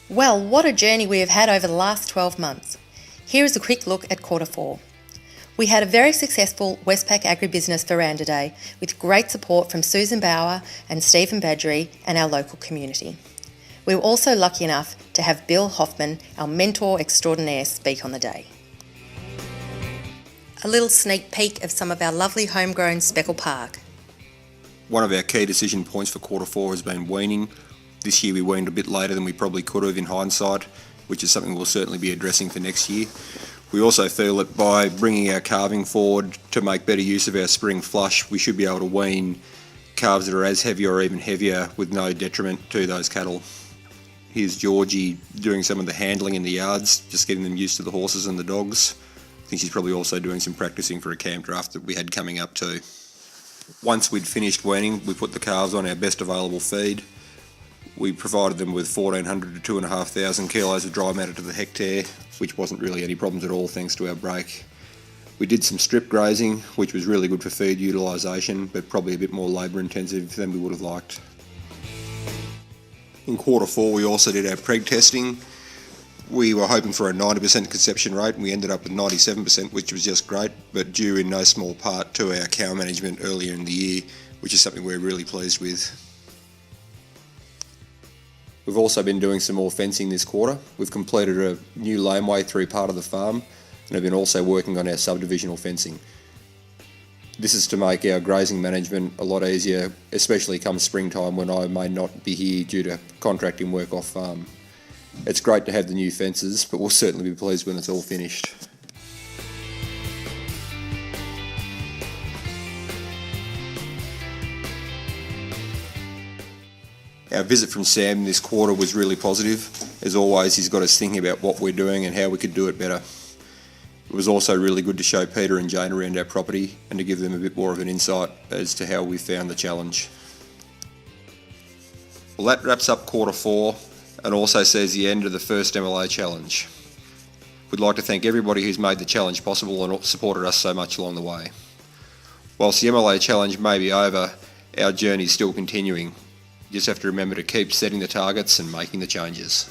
Well, what a journey we have had over the last 12 months. Here is a quick look at quarter 4. We had a very successful Westpac Agribusiness Verandah Day with great support from Susan Bauer and Stephen Badgery and our local community. We were also lucky enough to have Bill Hoffman, our mentor extraordinaire, speak on the day. A little sneak peek of some of our lovely homegrown Speckle Park. One of our key decision points for quarter 4 has been weaning. This year we weaned a bit later than we probably could have in hindsight, which is something we'll certainly be addressing for next year. We also feel that by bringing our calving forward to make better use of our spring flush, we should be able to wean calves that are as heavy or even heavier with no detriment to those cattle. Here's Georgie doing some of the handling in the yards, just getting them used to the horses and the dogs. I think she's probably also doing some practicing for a camp draft that we had coming up too. Once we'd finished weaning, we put the calves on our best available feed. We provided them with 1,400 to 2,500 kilos of dry matter to the hectare, which wasn't really any problems at all thanks to our break. We did some strip grazing, which was really good for feed utilisation, but probably a bit more labour intensive than we would have liked. In quarter 4 we also did our Preg testing. We were hoping for a 90% conception rate and we ended up with 97%, which was just great, but due in no small part to our cow management earlier in the year, which is something we're really pleased with. We've also been doing some more fencing this quarter. We've completed a new laneway through part of the farm and have been also working on our subdivisional fencing. This is to make our grazing management a lot easier, especially come springtime when I may not be here due to contracting work off farm. It's great to have the new fences, but we'll certainly be pleased when it's all finished. Our visit from Sam this quarter was really positive. As always, he's got us thinking about what we're doing and how we could do it better. It was also really good to show Peter and Jane around our property and to give them a bit more of an insight as to how we found the challenge. Well, that wraps up quarter 4 and also says the end of the first MLA challenge. We'd like to thank everybody who's made the challenge possible and supported us so much along the way. Whilst the MLA challenge may be over, our journey is still continuing. You just have to remember to keep setting the targets and making the changes.